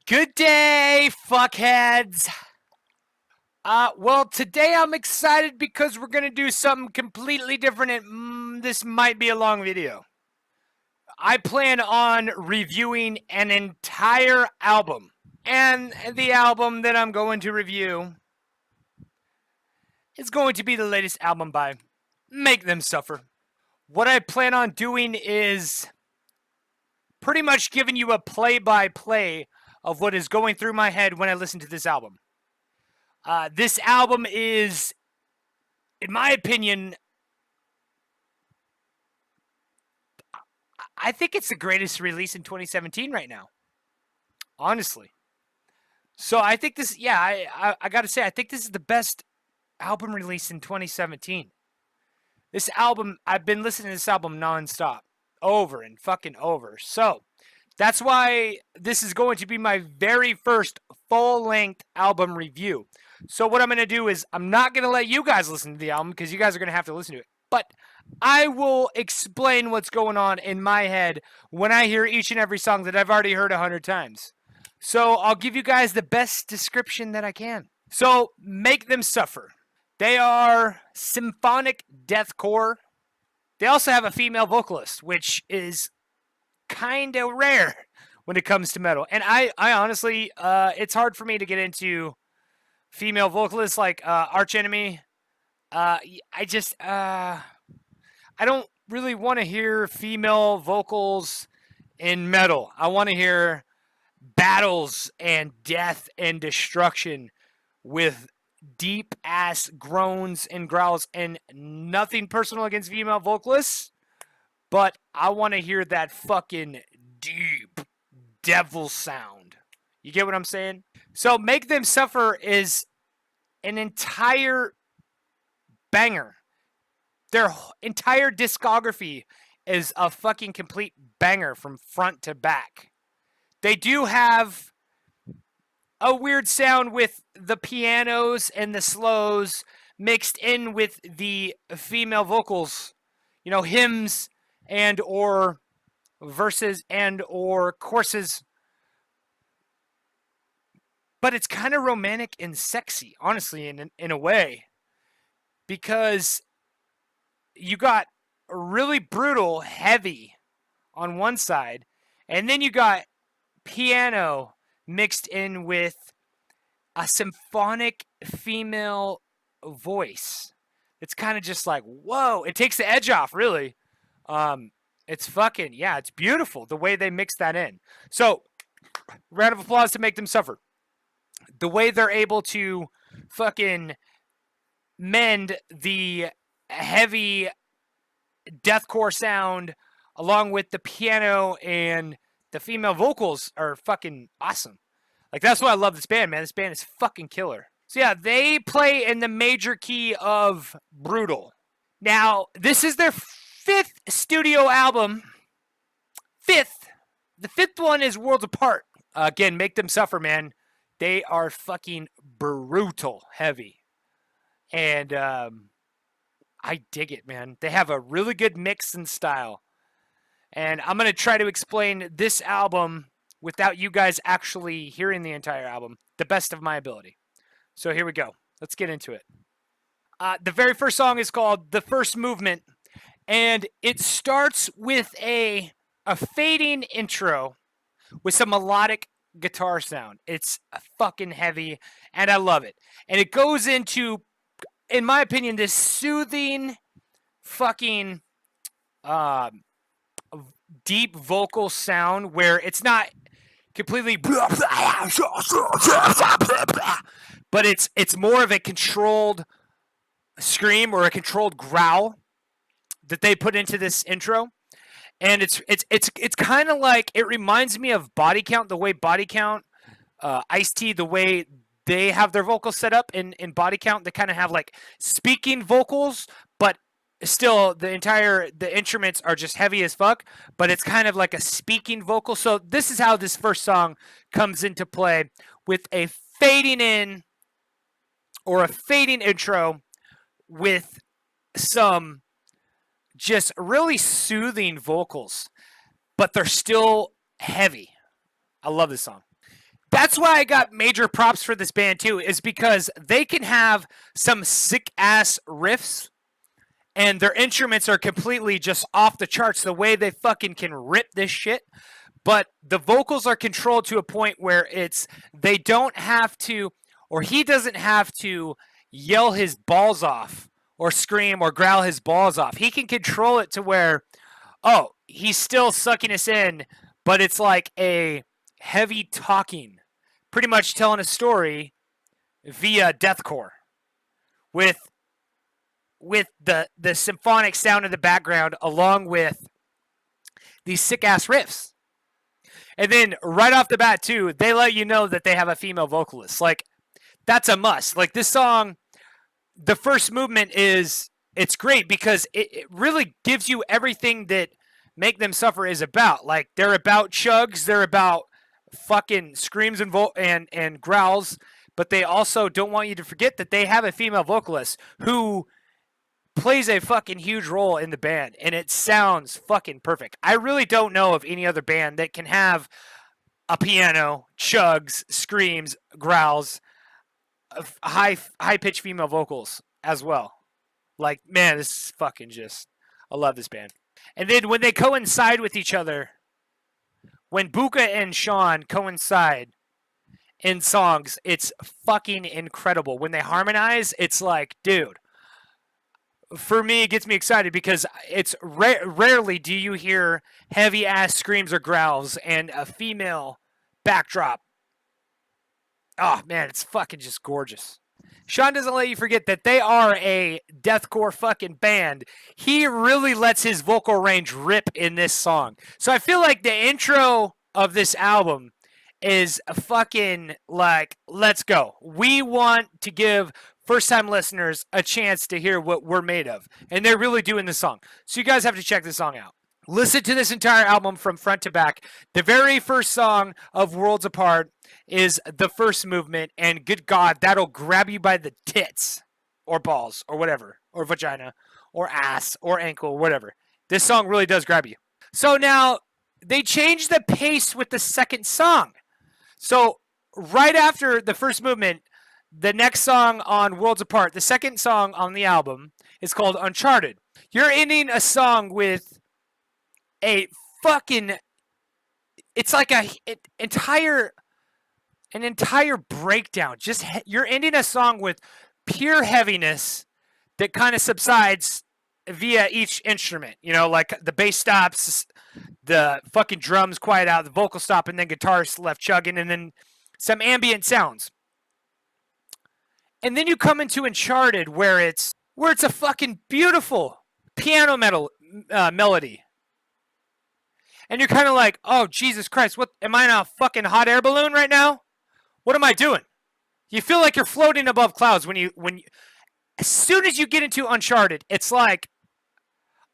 Good day, fuckheads. Well, today I'm excited because we're going to do something completely different, and this might be a long video. I plan on reviewing an entire album, and the album that I'm going to review is going to be the latest album by Make Them Suffer. What I plan on doing is pretty much giving you a play-by-play of what is going through my head when I listen to this album. This album is, in my opinion, I think it's the greatest release in 2017 right now. Honestly. So I think this, I got to say, I think this is the best album release in 2017. This album, I've been listening to this album nonstop. Over and fucking over. So that's why this is going to be my very first full-length album review. So what I'm going to do is I'm not going to let you guys listen to the album because you guys are going to have to listen to it. But I will explain what's going on in my head when I hear each and every song that I've already heard 100 times. So I'll give you guys the best description that I can. So Make Them Suffer. They are symphonic deathcore. They also have a female vocalist, which is kind of rare when it comes to metal. And I honestly, it's hard for me to get into female vocalists like Arch Enemy. I don't really want to hear female vocals in metal. I want to hear battles and death and destruction with deep ass groans and growls, and nothing personal against female vocalists, but I want to hear that fucking deep devil sound. You get what I'm saying? So Make Them Suffer is an entire banger. Their entire discography is a fucking complete banger from front to back. They do have a weird sound with the pianos and the slows mixed in with the female vocals, you know, hymns and or verses and or choruses. But it's kind of romantic and sexy, honestly, in a way, because you got really brutal, heavy on one side, and then you got piano mixed in with a symphonic female voice. It's kind of just like, whoa, it takes the edge off, really. It's fucking, yeah, it's beautiful the way they mix that in. So, round of applause to Make Them Suffer. The way they're able to fucking mend the heavy deathcore sound along with the piano and the female vocals are fucking awesome. Like, that's why I love this band, man. This band is fucking killer. So, yeah, they play in the major key of brutal. Now, this is their fifth studio album. Fifth. The fifth one is Worlds Apart. Again, Make Them Suffer, man. They are fucking brutal heavy. And I dig it, man. They have a really good mix and style. And I'm going to try to explain this album without you guys actually hearing the entire album, the best of my ability. So here we go. Let's get into it. The very first song is called The First Movement, and it starts with a fading intro with some melodic guitar sound. It's fucking heavy, and I love it. And it goes into, in my opinion, this soothing fucking deep vocal sound where it's not completely but it's more of a controlled scream or a controlled growl that they put into this intro. And it's kind of like, it reminds me of Body Count, the way Body Count, Ice-T, the way they have their vocals set up in Body Count. They kind of have like speaking vocals, but still the instruments are just heavy as fuck, but it's kind of like a speaking vocal. So this is how this first song comes into play, with a fading in or a fading intro with some just really soothing vocals, but they're still heavy. I love this song. That's why I got major props for this band too, is because they can have some sick ass riffs and their instruments are completely just off the charts the way they fucking can rip this shit. But the vocals are controlled to a point where they don't have to, or he doesn't have to yell his balls off or scream or growl his balls off. He can control it to where, oh, he's still sucking us in, but it's like a heavy talking, pretty much telling a story via deathcore with the symphonic sound in the background along with these sick ass riffs. And then right off the bat too, they let you know that they have a female vocalist. Like, that's a must. Like, this song, the first movement it's great because it really gives you everything that Make Them Suffer is about. Like, they're about chugs, they're about fucking screams and growls, but they also don't want you to forget that they have a female vocalist who plays a fucking huge role in the band, and it sounds fucking perfect. I really don't know of any other band that can have a piano, chugs, screams, growls, high pitched female vocals as well. Like, man, this is fucking just, I love this band. And then when they coincide with each other, when Buka and Sean coincide in songs, it's fucking incredible. When they harmonize, it's like, dude, for me, it gets me excited because it's rarely do you hear heavy ass screams or growls and a female backdrop. Oh man, it's fucking just gorgeous. Sean doesn't let you forget that they are a deathcore fucking band. He really lets his vocal range rip in this song. So I feel like the intro of this album is fucking like, let's go. We want to give first-time listeners a chance to hear what we're made of. And they're really doing this song. So you guys have to check this song out. Listen to this entire album from front to back. The very first song of Worlds Apart is the first movement, and good God, that'll grab you by the tits or balls or whatever, or vagina or ass or ankle, whatever. This song really does grab you. So now they changed the pace with the second song. So right after the first movement, the next song on Worlds Apart, the second song on the album, is called Uncharted. You're ending a song with a fucking, it's like an entire breakdown. Just you're ending a song with pure heaviness that kind of subsides via each instrument. You know, like the bass stops, the fucking drums quiet out, the vocals stop, and then guitars left chugging, and then some ambient sounds. And then you come into Uncharted where it's a fucking beautiful piano melody. And you're kind of like, oh, Jesus Christ, what, am I in a fucking hot air balloon right now? What am I doing? You feel like you're floating above clouds as soon as you get into Uncharted, it's like,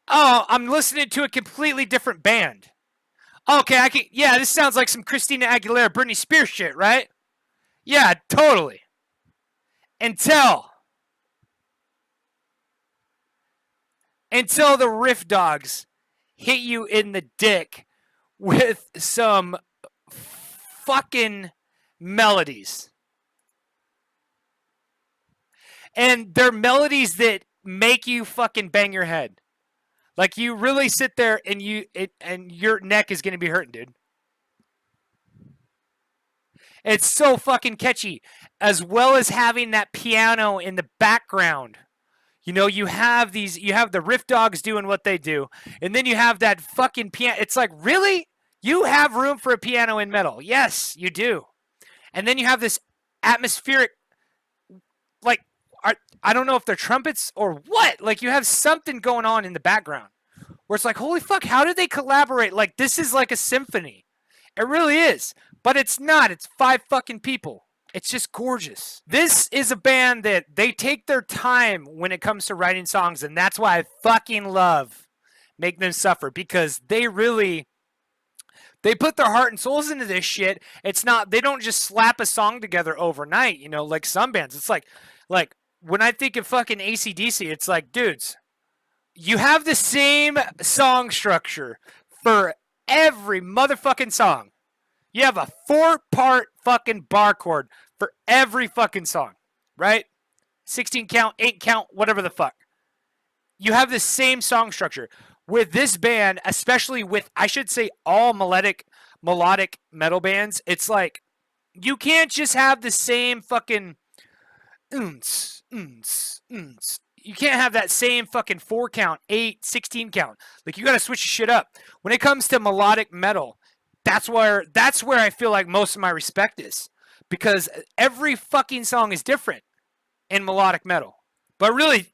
oh, I'm listening to a completely different band. Okay, this sounds like some Christina Aguilera, Britney Spears shit, right? Yeah, totally. Until the riff dogs hit you in the dick with some fucking melodies. And they're melodies that make you fucking bang your head. Like, you really sit there and your neck is going to be hurting, dude. It's so fucking catchy, as well as having that piano in the background. You know, you have the riff dogs doing what they do, and then you have that fucking piano. It's like, really? You have room for a piano in metal? Yes, you do. And then you have this atmospheric, like, I don't know if they're trumpets or what. Like, you have something going on in the background where it's like, holy fuck, how did they collaborate? Like, this is like a symphony. It really is. But it's not. It's 5 fucking people. It's just gorgeous. This is a band that they take their time when it comes to writing songs, and that's why I fucking love Make Them Suffer, because they put their heart and souls into this shit. It's not, they don't just slap a song together overnight, you know, like some bands. It's like when I think of fucking AC/DC, it's like, dudes, you have the same song structure for every motherfucking song. You have a 4-part fucking bar chord for every fucking song, right? 16 count, 8 count, whatever the fuck. You have the same song structure. With this band, especially with, I should say, all melodic metal bands, it's like you can't just have the same fucking oons, oons, oons. You can't have that same fucking 4 count, 8, 16 count. Like, you got to switch the shit up. When it comes to melodic metal, that's where I feel like most of my respect is, because every fucking song is different in melodic metal. But really,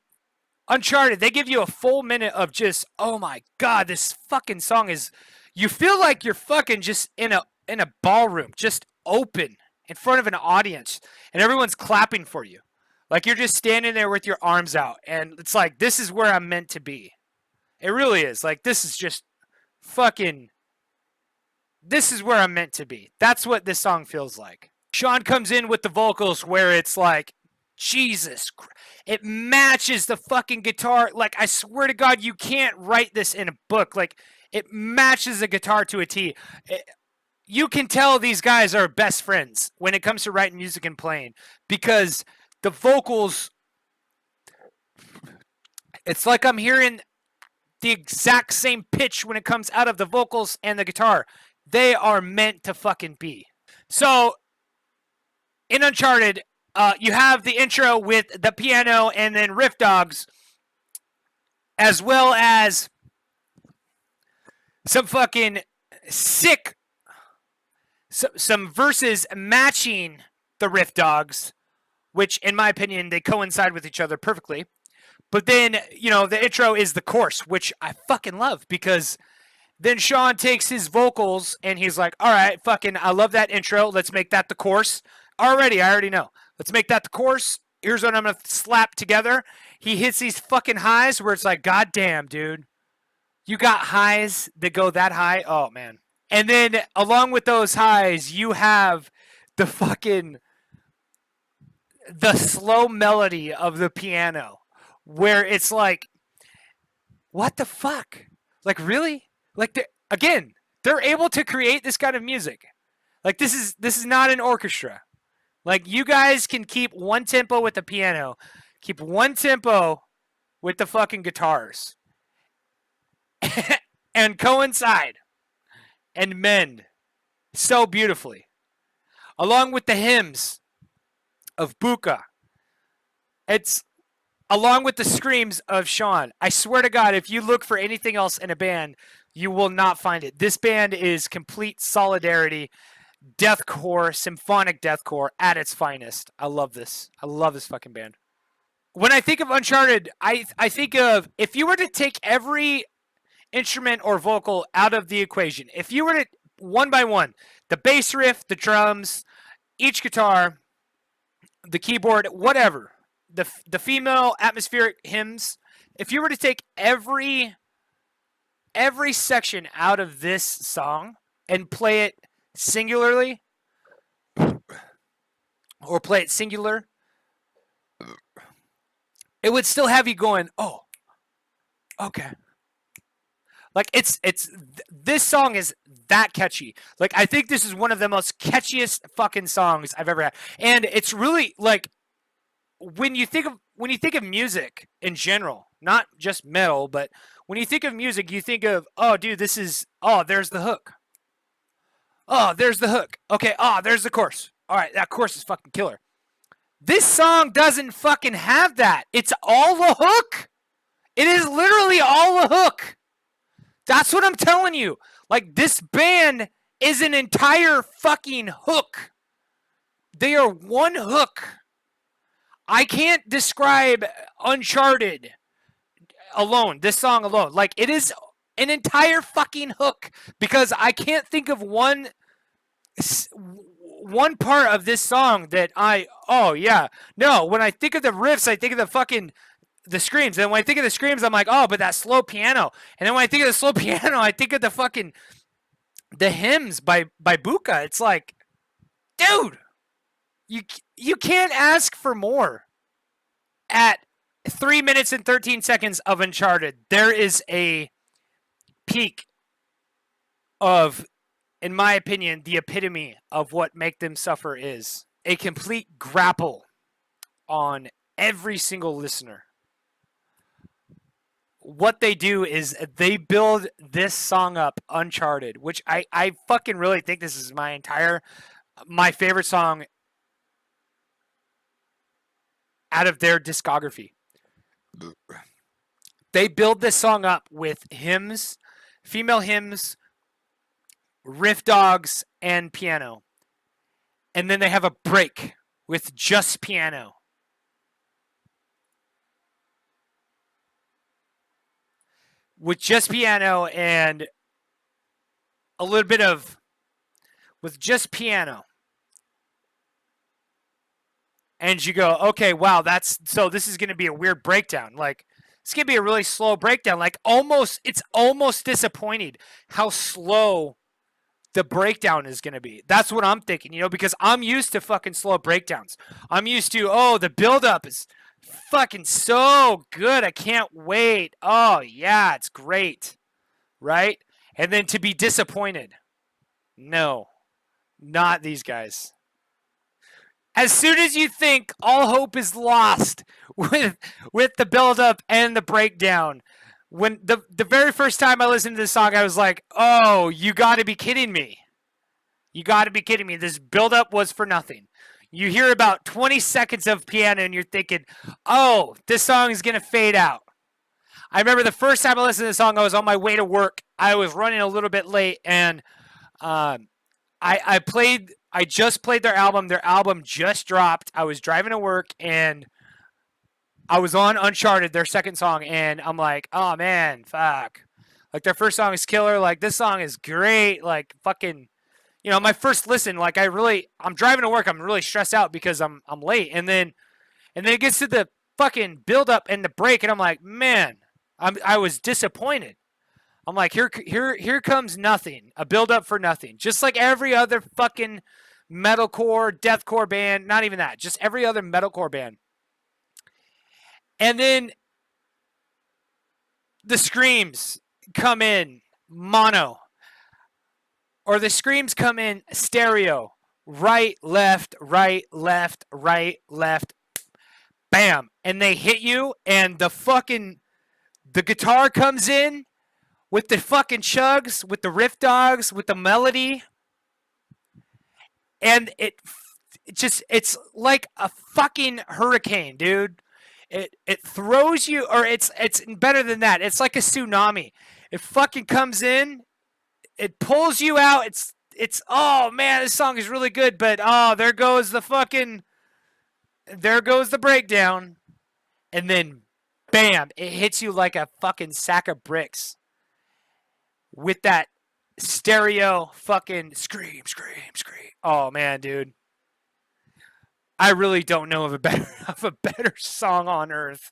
Uncharted, they give you a full minute of just, oh my god, this fucking song is, you feel like you're fucking just in a ballroom, just open in front of an audience, and everyone's clapping for you. Like, you're just standing there with your arms out, and it's like, this is where I'm meant to be. It really is. Like, this is just fucking, this is where I'm meant to be. That's what this song feels like. Sean comes in with the vocals where it's like, Jesus Christ. It matches the fucking guitar. Like, I swear to God, you can't write this in a book. Like, it matches the guitar to a T. You can tell these guys are best friends when it comes to writing music and playing, because the vocals, it's like I'm hearing the exact same pitch when it comes out of the vocals and the guitar. They are meant to fucking be. So, in Uncharted, you have the intro with the piano and then riff dogs, as well as some fucking sick, some verses matching the riff dogs, which, in my opinion, they coincide with each other perfectly. But then, the intro is the chorus, which I fucking love, because then Sean takes his vocals and he's like, all right, fucking, I love that intro. Let's make that the chorus. I already know. Let's make that the chorus. Here's what I'm going to slap together. He hits these fucking highs where it's like, God damn, dude. You got highs that go that high? Oh, man. And then along with those highs, you have the slow melody of the piano, where it's like, what the fuck? Like, really? Like, they're able to create this kind of music. Like, this is not an orchestra. Like, you guys can keep one tempo with the piano, keep one tempo with the fucking guitars, and coincide and mend so beautifully. Along with the hymns of Buka. It's along with the screams of Sean. I swear to God, if you look for anything else in a band, you will not find it. This band is complete solidarity. Deathcore, symphonic deathcore at its finest. I love this. I love this fucking band. When I think of Uncharted, I think of, if you were to take every instrument or vocal out of the equation, if you were to, one by one, the bass riff, the drums, each guitar, the keyboard, whatever, the female atmospheric hymns, if you were to take every section out of this song and play it singularly, or play it singular, it would still have you going, oh, okay. Like, this song is that catchy. Like, I think this is one of the most catchiest fucking songs I've ever had. And it's really, like, when you think of music in general, not just metal, but when you think of music, you think of, oh, dude, there's the hook. Oh, there's the hook. Okay, there's the chorus. All right, that chorus is fucking killer. This song doesn't fucking have that. It's all the hook. It is literally all the hook. That's what I'm telling you. Like, this band is an entire fucking hook. They are one hook. I can't describe Uncharted alone, this song alone. Like, it is an entire fucking hook, because I can't think of one part of this song that no, when I think of the riffs, I think of the screams. And when I think of the screams, I'm like, oh, but that slow piano. And then when I think of the slow piano, I think of the hymns by Buka. It's like, dude, you can't ask for more. At 3 minutes and 13 seconds of Uncharted, there is a peak of in my opinion, the epitome of what Make Them Suffer is. A complete grapple on every single listener. What they do is they build this song up uncharted, which I fucking really think this is my favorite song out of their discography. They build this song up with hymns, female hymns, riff dogs, and piano. And then they have a break with just piano. With just piano and a little bit of, with just piano. And you go, okay, wow, so this is going to be a weird breakdown. Like, it's going to be a really slow breakdown. Like, it's almost disappointing how slow the breakdown is going to be. That's what I'm thinking, because I'm used to fucking slow breakdowns. I'm used to, the buildup is fucking so good. I can't wait. Oh, yeah, it's great. Right? And then to be disappointed. No, not these guys. As soon as you think all hope is lost with the buildup and the breakdown, when the very first time I listened to this song, I was like, oh, you got to be kidding me. You got to be kidding me. This buildup was for nothing. You hear about 20 seconds of piano and you're thinking, oh, this song is going to fade out. I remember the first time I listened to this song, I was on my way to work. I was running a little bit late, and I just played their album. Their album just dropped. I was driving to work, and I was on Uncharted, their second song, and I'm like, oh, man, fuck. Like, their first song is killer. Like, this song is great. Like, fucking, my first listen, like, I'm driving to work. I'm really stressed out because I'm late. And then it gets to the fucking build up and the break, and I'm like, man, I was disappointed. I'm like, here comes nothing. A build up for nothing. Just like every other fucking metalcore, deathcore band. Not even that. Just every other metalcore band. And then the screams come in mono. Or the screams come in stereo. Right, left, right, left, right, left. Bam. And they hit you, and the guitar comes in with the fucking chugs, with the riff dogs, with the melody. And it's like a fucking hurricane, dude. It throws you, or it's better than that. It's like a tsunami. It fucking comes in, it pulls you out. It's oh man, this song is really good, but there goes the breakdown. And then bam, it hits you like a fucking sack of bricks. With that stereo fucking scream. Oh man, dude. I really don't know of a better song on earth.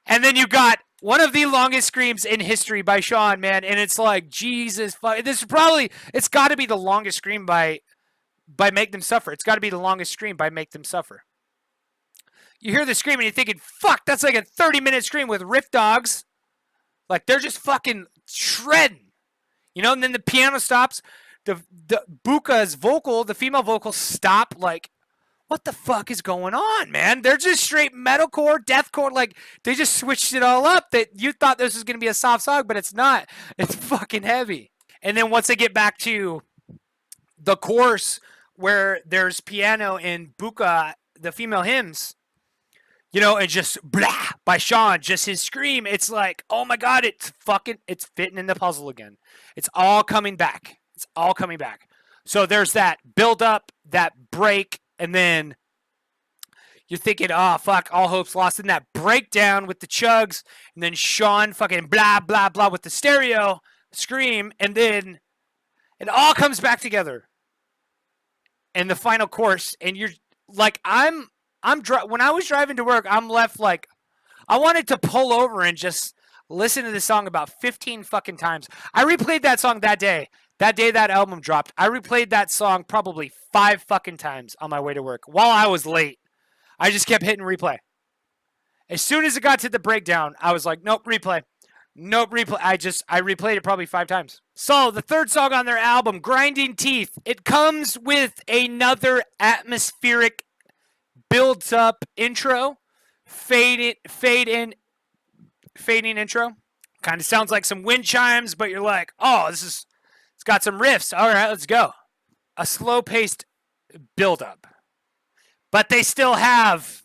And then you got one of the longest screams in history by Sean, man, and it's like, Jesus fuck. It's got to be the longest scream by Make Them Suffer. It's got to be the longest scream by Make Them Suffer. You hear the scream and you're thinking, fuck, that's like a 30-minute scream with riff dogs. Like, they're just fucking shredding. And then the piano stops. The Becua's vocal, the female vocal, stop. Like, what the fuck is going on, man? They're just straight metalcore, deathcore. Like, they just switched it all up. That you thought this was going to be a soft song, but it's not. It's fucking heavy. And then once they get back to the chorus where there's piano and Becua, the female hymns, and just blah by Sean, just his scream. It's like, oh my God, it's fitting in the puzzle again. It's all coming back. So there's that build up, that break, and then you're thinking, oh fuck, all hope's lost. And that breakdown with the chugs, and then Sean fucking blah blah blah with the stereo scream, and then it all comes back together. And the final chorus, and you're like, when I was driving to work, I'm left like, I wanted to pull over and just listen to this song about 15 fucking times. I replayed that song that day that album dropped. I replayed that song probably 5 fucking times on my way to work while I was late. I just kept hitting replay. As soon as it got to the breakdown, I was like, nope, replay. I replayed it probably 5 times. So the third song on their album, Grinding Teeth, it comes with another atmospheric builds up intro, fading intro. Kind of sounds like some wind chimes, but you're like, oh, it's got some riffs. All right, let's go. A slow paced build up. But they still have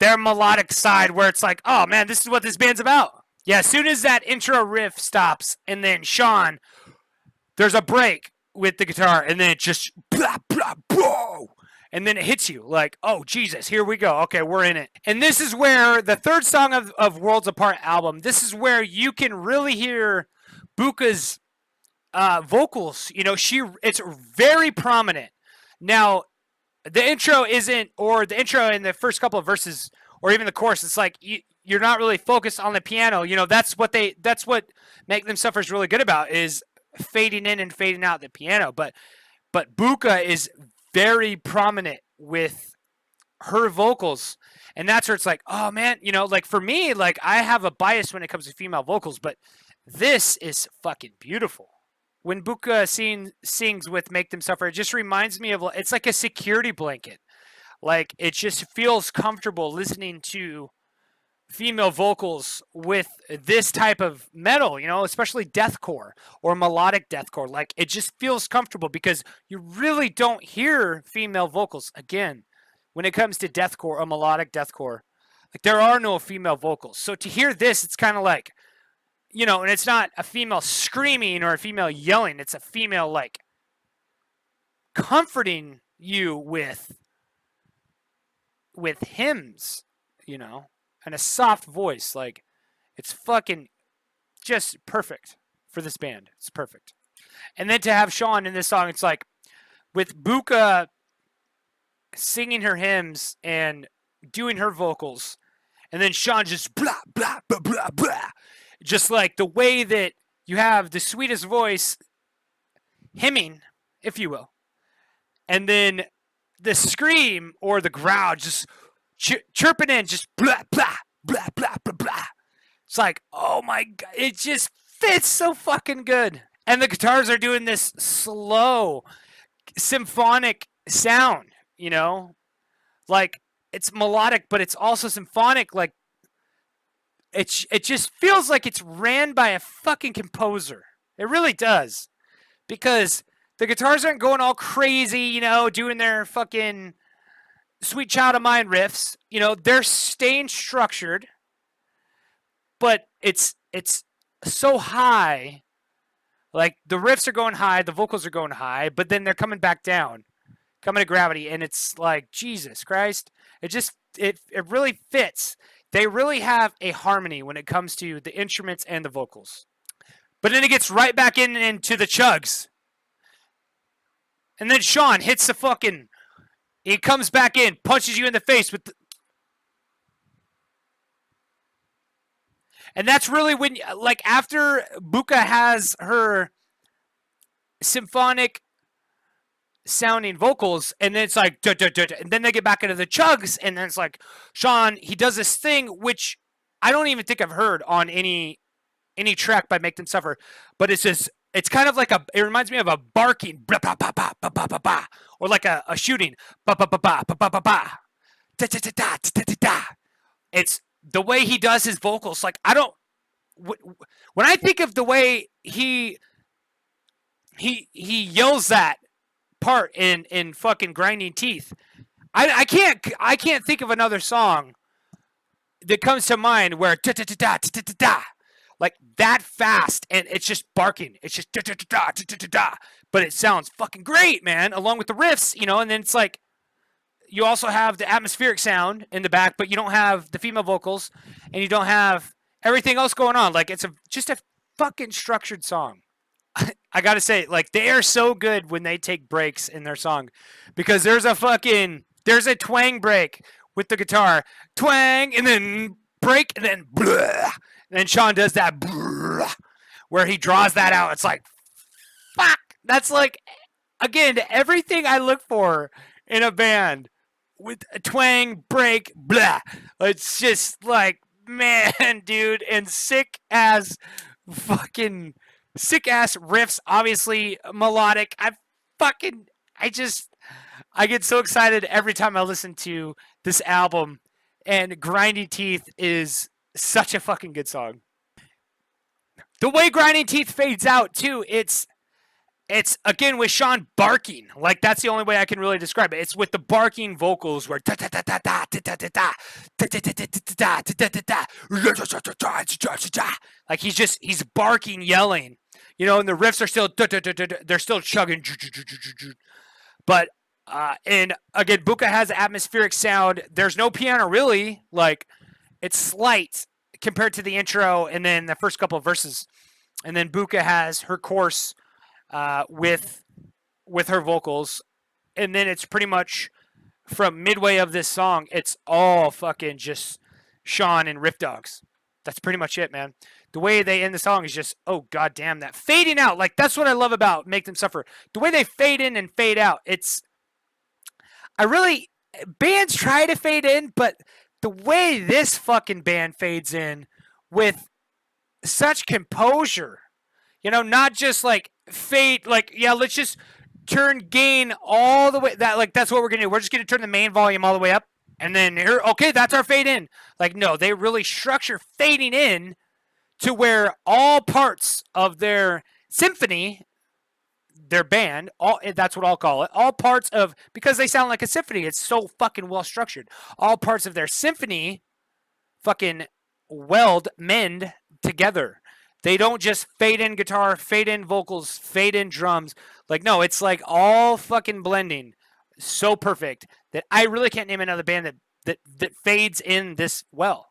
their melodic side where it's like, oh man, this is what this band's about. Yeah, as soon as that intro riff stops, and then Sean, there's a break with the guitar, and then it just blah, blah, blah, and then it hits you like, oh Jesus, here we go. Okay, we're in it. And this is where the third song of Worlds Apart album, this is where you can really hear Buka's vocals. You know, it's very prominent. Now, the intro isn't, or the intro in the first couple of verses, or even the chorus, it's like you're not really focused on the piano. You know, that's what Make Them Suffer is really good about, is fading in and fading out the piano. But Buka is very prominent with her vocals, and that's where it's like, oh man, you know, like for me, like I have a bias when it comes to female vocals, but this is fucking beautiful. When Buka sings with Make Them Suffer, it just reminds me of, it's like a security blanket. Like, it just feels comfortable listening to female vocals with this type of metal, you know, especially deathcore or melodic deathcore. Like, it just feels comfortable because you really don't hear female vocals. Again, when it comes to deathcore or melodic deathcore, like, there are no female vocals. So to hear this, it's kind of like, you know, and it's not a female screaming or a female yelling. It's a female, like, comforting you with hymns, you know, and a soft voice. Like, it's fucking just perfect for this band. It's perfect. And then to have Sean in this song, it's like, with Buka singing her hymns and doing her vocals, and then Sean just blah, blah, blah, blah, blah. Just like the way that you have the sweetest voice hymning, if you will, and then the scream or the growl just chirping in, just blah, blah, blah, blah, blah, blah. It's like, oh my God, it just fits so fucking good. And the guitars are doing this slow symphonic sound, you know, like it's melodic, but it's also symphonic. Like, it just feels like it's ran by a fucking composer. It really does. Because the guitars aren't going all crazy, you know, doing their fucking Sweet Child of Mine riffs. You know, they're staying structured, but it's so high. Like, the riffs are going high, the vocals are going high, but then they're coming back down, coming to gravity, and it's like, Jesus Christ. It really fits. They really have a harmony when it comes to the instruments and the vocals. But then it gets right back into the chugs. And then Sean hits the fucking... He comes back in, punches you in the face with... And that's really when... Like, after Buka has her symphonic sounding vocals, and then it's like, and then they get back into the chugs, and then it's like, Sean, he does this thing which I don't even think I've heard on any track by Make Them Suffer, but it's just, it's kind of like it reminds me of a barking, blah, blah, blah, blah, blah, blah, blah, blah, or like a shooting, blah, blah, blah, blah, blah, blah, blah, da, da, da, da, da, da, da. It's the way he does his vocals. Like, I don't, when I think of the way he yells that part in fucking Grinding Teeth, I can't think of another song that comes to mind where da da da da da da da, like that fast, and it's just barking. It's just da da da da da da da, but it sounds fucking great, man. Along with the riffs, you know, and then it's like you also have the atmospheric sound in the back, but you don't have the female vocals, and you don't have everything else going on. Like, it's just a fucking structured song. I gotta say, like, they are so good when they take breaks in their song, because there's a twang break with the guitar, twang, and then break, and then blah, and then Sean does that blah, where he draws that out. It's like, fuck, that's like, again, everything I look for in a band with a twang, break, blah. It's just like, man, dude, and sick as fucking Sick ass riffs, obviously melodic. I get so excited every time I listen to this album, and Grinding Teeth is such a fucking good song. The way Grinding Teeth fades out too, it's again with Sean barking. Like that's the only way I can really describe it. It's with the barking vocals where like he's barking, yelling, you know, and the riffs are still they're still chugging, but and again, Buka has an atmospheric sound. There's no piano really, like it's slight compared to the intro and then the first couple of verses, and then Buka has her chorus with her vocals, and then it's pretty much from midway of this song, it's all fucking just Sean and Riff Dogs. That's pretty much it, man. The way they end the song is just, oh goddamn, that fading out. Like that's what I love about Make Them Suffer. The way they fade in and fade out. Bands try to fade in, but the way this fucking band fades in with such composure, you know, not just like fade, like, yeah, let's just turn gain all the way. That's what we're gonna do. We're just gonna turn the main volume all the way up, and then here, okay, that's our fade in. Like, no, they really structure fading in to where all parts of their symphony, their band, that's what I'll call it, all parts of, because they sound like a symphony, it's so fucking well structured. All parts of their symphony fucking mend together. They don't just fade in guitar, fade in vocals, fade in drums. Like, no, it's like all fucking blending so perfect that I really can't name another band that fades in this well.